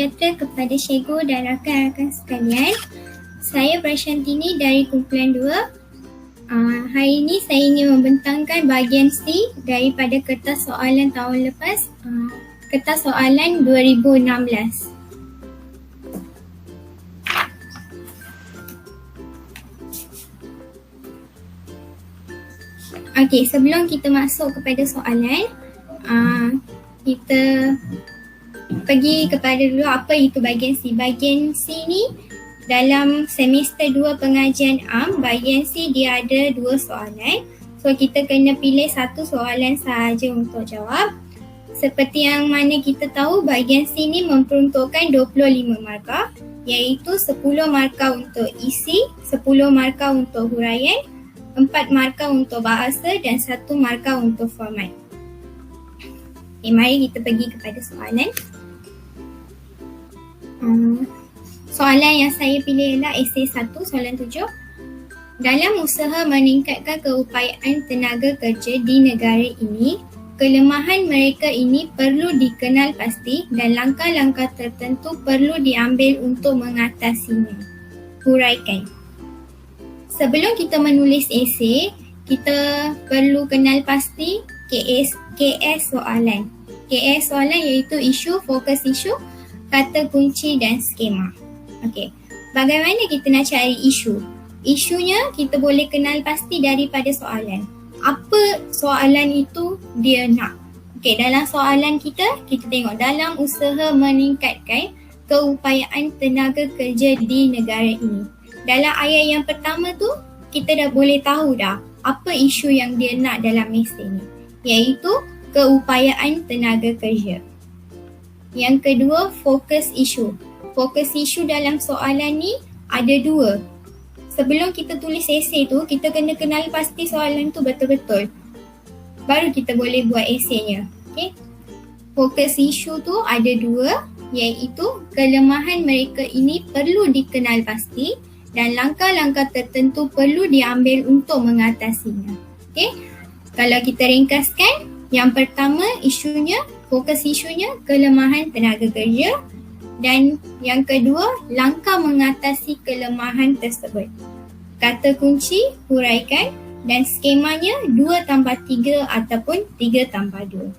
sejahtera kepada cikgu dan rakan-rakan sekalian. Saya Prashantini dari kumpulan 2. Hari ini saya ingin membentangkan bahagian C daripada kertas soalan tahun lepas, kertas soalan 2016. Okey, sebelum kita masuk kepada soalan, kita pergi kepada dulu apa itu bahagian C. Bahagian C ni dalam semester 2 pengajian am, bahagian C dia ada 2 soalan. So kita kena pilih satu soalan sahaja untuk jawab. Seperti yang mana kita tahu, bahagian C ni memperuntukkan 25 markah, iaitu 10 markah untuk isi, 10 markah untuk huraian, 4 markah untuk bahasa dan 1 markah untuk format. Okay, mari kita pergi kepada soalan. Soalan yang saya pilih ialah esei 1, soalan 7. Dalam usaha meningkatkan keupayaan tenaga kerja di negara ini, kelemahan mereka ini perlu dikenal pasti dan langkah-langkah tertentu perlu diambil untuk mengatasinya. Huraikan. Sebelum kita menulis esei, kita perlu kenal pasti KS soalan. KS soalan iaitu isu, fokus isu, kata kunci dan skema. Okey, bagaimana kita nak cari isu? Isunya kita boleh kenal pasti daripada soalan. Apa soalan itu dia nak? Okey, dalam soalan kita tengok dalam usaha meningkatkan keupayaan tenaga kerja di negara ini. Dalam ayat yang pertama tu, kita dah boleh tahu dah apa isu yang dia nak dalam esei ni, iaitu keupayaan tenaga kerja. Yang kedua, fokus isu. Fokus isu dalam soalan ni ada 2. Sebelum kita tulis esei tu, kita kena kenal pasti soalan tu betul-betul. Baru kita boleh buat eseinya. Okay? Fokus isu tu ada 2, iaitu kelemahan mereka ini perlu dikenal pasti dan langkah-langkah tertentu perlu diambil untuk mengatasinya. Okay? Kalau kita ringkaskan, yang pertama isunya, fokus isunya kelemahan tenaga kerja, dan yang kedua langkah mengatasi kelemahan tersebut. Kata kunci, huraikan, dan skemanya 2+3 ataupun 3+2.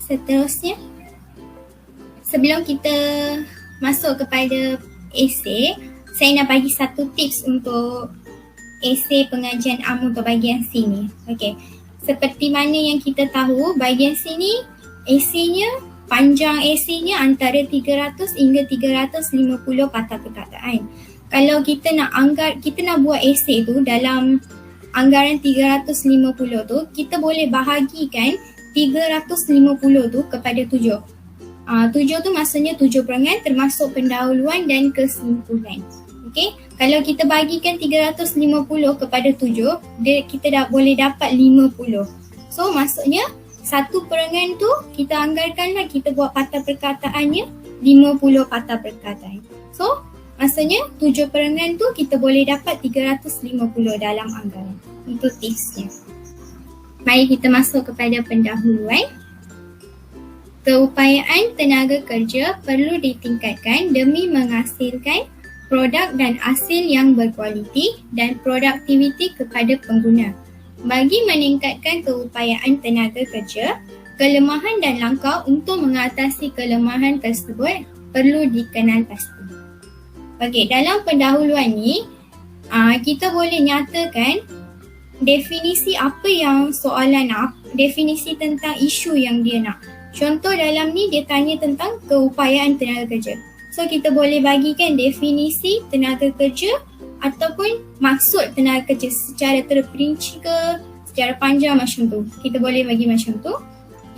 Seterusnya, sebelum kita masuk kepada esei, saya nak bagi satu tips untuk esei pengajian am untuk bahagian C ni. Okey. Seperti mana yang kita tahu, bahagian C ni eseinya, panjang eseinya antara 300 hingga 350 patah perkataan. Kalau kita nak buat esei tu dalam anggaran 350 tu, kita boleh bahagikan 350 tu kepada 7. 7 tu maksudnya 7 perangan termasuk pendahuluan dan kesimpulan. Okey, kalau kita bagikan 350 kepada 7, kita dah boleh dapat 50. So maksudnya satu perangan tu kita anggarkanlah kita buat patah perkataannya 50 patah perkataan. So maksudnya 7 perangan tu kita boleh dapat 350 dalam anggaran. Itu tipsnya. Mari kita masuk kepada pendahuluan. Keupayaan tenaga kerja perlu ditingkatkan demi menghasilkan produk dan hasil yang berkualiti dan produktiviti kepada pengguna. Bagi meningkatkan keupayaan tenaga kerja, kelemahan dan langkah untuk mengatasi kelemahan tersebut perlu dikenal pasti. Okey, dalam pendahuluan ni, kita boleh nyatakan definisi apa yang soalan nak, definisi tentang isu yang dia nak. Contoh dalam ni dia tanya tentang keupayaan tenaga kerja. So kita boleh bagikan definisi tenaga kerja ataupun maksud tenaga kerja secara terperinci ke secara panjang macam tu. Kita boleh bagi macam tu.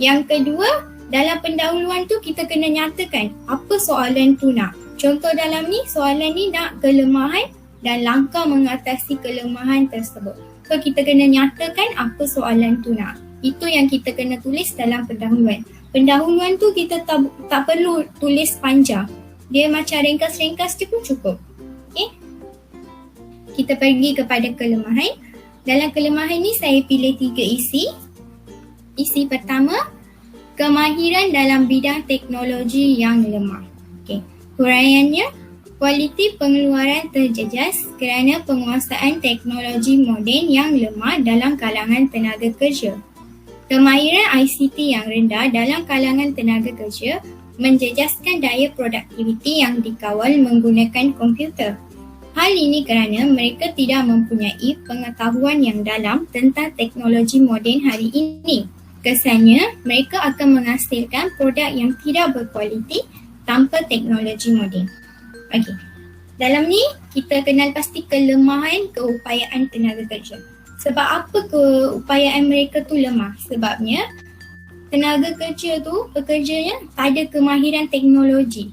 Yang kedua, dalam pendahuluan tu kita kena nyatakan apa soalan tu nak. Contoh dalam ni, soalan ni nak kelemahan dan langkah mengatasi kelemahan tersebut. So kita kena nyatakan apa soalan tu nak. Itu yang kita kena tulis dalam pendahuluan. Pendahuluan tu kita tak perlu tulis panjang. Dia macam ringkas-ringkas je pun cukup. Okay? Kita pergi kepada kelemahan. Dalam kelemahan ni saya pilih 3 isi. Isi pertama, Kemahiran dalam bidang teknologi yang lemah. Huraiannya, kualiti pengeluaran terjejas kerana penguasaan teknologi moden yang lemah dalam kalangan tenaga kerja. Kemahiran ICT yang rendah dalam kalangan tenaga kerja menjejaskan daya produktiviti yang dikawal menggunakan komputer. Hal ini kerana mereka tidak mempunyai pengetahuan yang dalam tentang teknologi moden hari ini. Kesannya, mereka akan menghasilkan produk yang tidak berkualiti tanpa teknologi moden. Okey. Dalam ni, kita kenal pasti kelemahan keupayaan tenaga kerja. Sebab apa keupayaan mereka tu lemah? Sebabnya, tenaga kerja tu, pekerjanya tak ada kemahiran teknologi.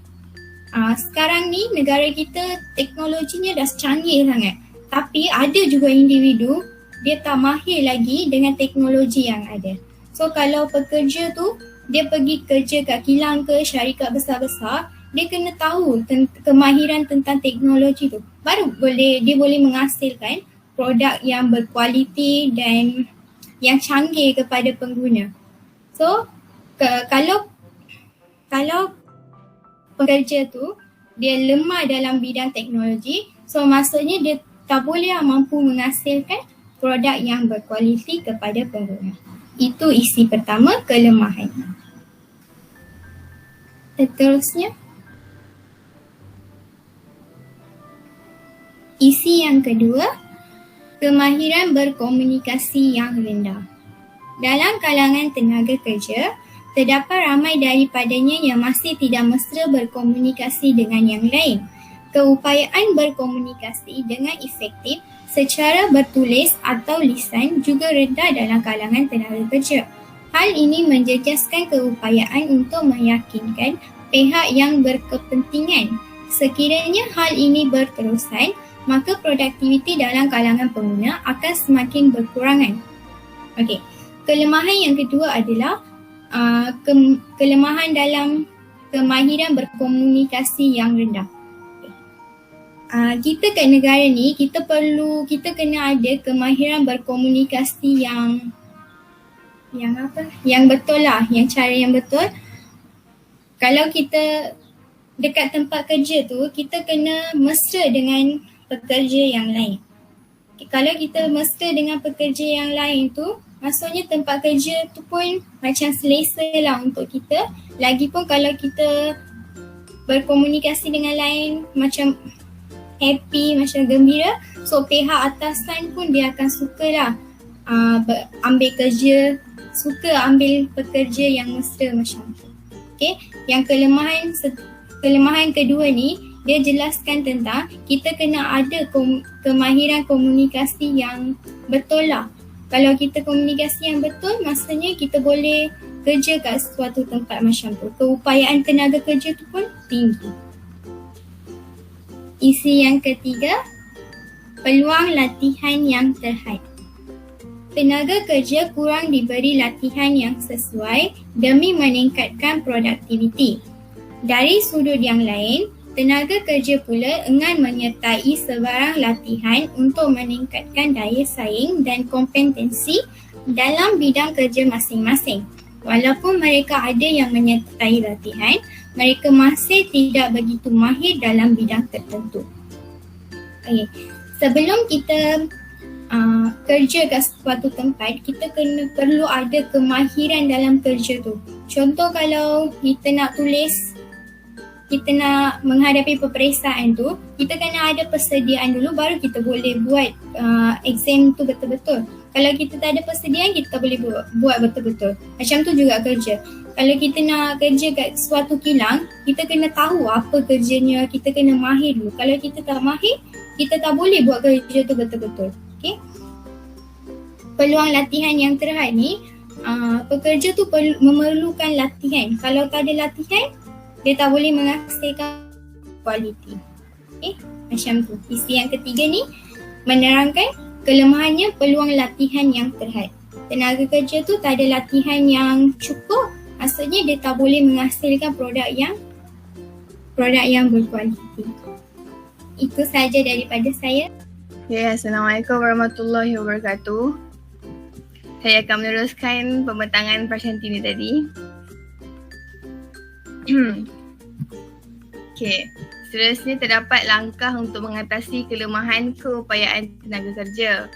Sekarang ni, negara kita teknologinya dah canggih sangat. Tapi ada juga individu, dia tak mahir lagi dengan teknologi yang ada. So kalau pekerja tu, dia pergi kerja kat kilang ke syarikat besar-besar, dia kena tahu kemahiran tentang teknologi tu. Baru dia boleh menghasilkan produk yang berkualiti dan yang canggih kepada pengguna. So kalau pekerja tu, dia lemah dalam bidang teknologi, so maksudnya dia tak boleh mampu menghasilkan produk yang berkualiti kepada pengguna. Itu isi pertama, kelemahan. Seterusnya, isi yang kedua, kemahiran berkomunikasi yang rendah. Dalam kalangan tenaga kerja, terdapat ramai daripadanya yang masih tidak mesra berkomunikasi dengan yang lain. Keupayaan berkomunikasi dengan efektif secara bertulis atau lisan juga rendah dalam kalangan tenaga kerja. Hal ini menjejaskan keupayaan untuk meyakinkan pihak yang berkepentingan. Sekiranya hal ini berterusan, maka produktiviti dalam kalangan pengguna akan semakin berkurangan. Okey. Kelemahan yang kedua adalah kelemahan dalam kemahiran berkomunikasi yang rendah. Kita kat negara ni, kita kena ada kemahiran berkomunikasi yang betul lah, yang cara yang betul. Kalau kita dekat tempat kerja tu, kita kena mesra dengan pekerja yang lain. Kalau kita mesra dengan pekerja yang lain tu, maksudnya tempat kerja tu pun macam selesa lah untuk kita. Lagipun kalau kita berkomunikasi dengan lain macam happy, macam gembira, so pihak atasan pun dia akan sukalah ambil pekerja yang mesra macam tu. Okay? Yang kelemahan kedua ni, dia jelaskan tentang kita kena ada kemahiran komunikasi yang betul lah. Kalau kita komunikasi yang betul, maksudnya kita boleh kerja kat suatu tempat macam tu. Keupayaan tenaga kerja tu pun tinggi. Isi yang ketiga, peluang latihan yang terhad. Tenaga kerja kurang diberi latihan yang sesuai demi meningkatkan produktiviti. Dari sudut yang lain, tenaga kerja pula enggan menyertai sebarang latihan untuk meningkatkan daya saing dan kompetensi dalam bidang kerja masing-masing. Walaupun mereka ada yang menyertai latihan, mereka masih tidak begitu mahir dalam bidang tertentu. Okay. Sebelum kita kerja kat suatu tempat, kita perlu ada kemahiran dalam kerja tu. Contoh kalau kita nak menghadapi peperiksaan tu, kita kena ada persediaan dulu, baru kita boleh buat exam tu betul-betul. Kalau kita tak ada persediaan, kita tak boleh buat betul-betul. Macam tu juga kerja. Kalau kita nak kerja kat suatu kilang, kita kena tahu apa kerjanya, kita kena mahir dulu. Kalau kita tak mahir, kita tak boleh buat kerja tu betul-betul. Okay? Peluang latihan yang terhad ni, pekerja tu memerlukan latihan. Kalau tak ada latihan, dia tak boleh menghasilkan kualiti. Okay? Macam tu. Isi yang ketiga ni menerangkan kelemahannya peluang latihan yang terhad. Tenaga kerja tu tak ada latihan yang cukup, maksudnya dia tak boleh menghasilkan produk yang berkualiti. Itu saja daripada saya. Assalamualaikum warahmatullahi wabarakatuh. Saya akan meneruskan pembentangan Prashanti ni tadi. Okey. Seterusnya terdapat langkah untuk mengatasi kelemahan keupayaan tenaga kerja.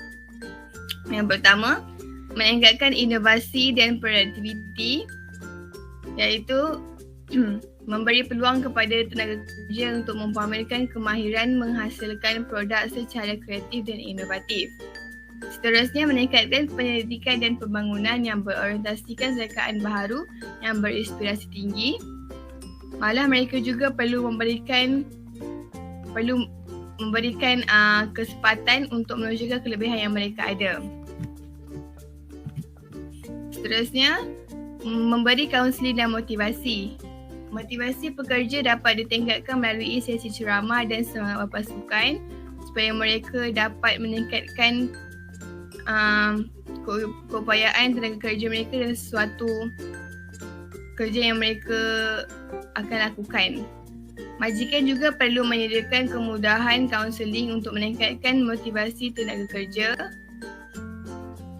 Yang pertama, meningkatkan inovasi dan produktiviti, iaitu memberi peluang kepada tenaga kerja untuk mempamerkan kemahiran menghasilkan produk secara kreatif dan inovatif. Seterusnya, meningkatkan penyelidikan dan pembangunan yang berorientasikan serkaan baharu yang berinspirasi tinggi. Malah mereka juga perlu memberikan kesempatan untuk menunjukkan kelebihan yang mereka ada. Seterusnya, memberi kaunseling dan motivasi. Motivasi pekerja dapat ditingkatkan melalui sesi ceramah dan semangat berpasukan supaya mereka dapat meningkatkan keupayaan tenaga kerja mereka dan sesuatu kerja yang mereka akan lakukan. Majikan juga perlu menyediakan kemudahan kaunseling untuk meningkatkan motivasi tenaga kerja.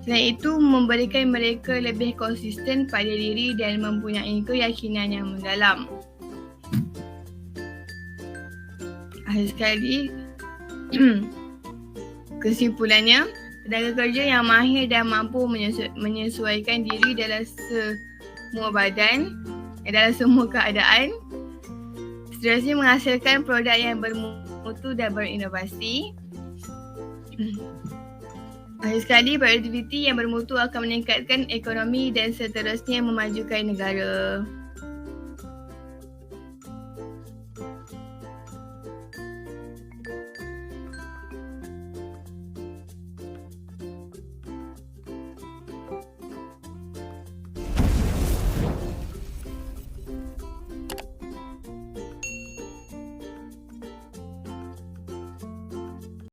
Selain itu, memberikan mereka lebih konsisten pada diri dan mempunyai keyakinan yang mendalam. Akhir sekali, kesimpulannya, tenaga kerja yang mahir dan mampu menyesuaikan diri dalam dalam semua keadaan, seterusnya menghasilkan produk yang bermutu dan berinovasi. Akhir sekali, produktiviti yang bermutu akan meningkatkan ekonomi dan seterusnya memajukan negara.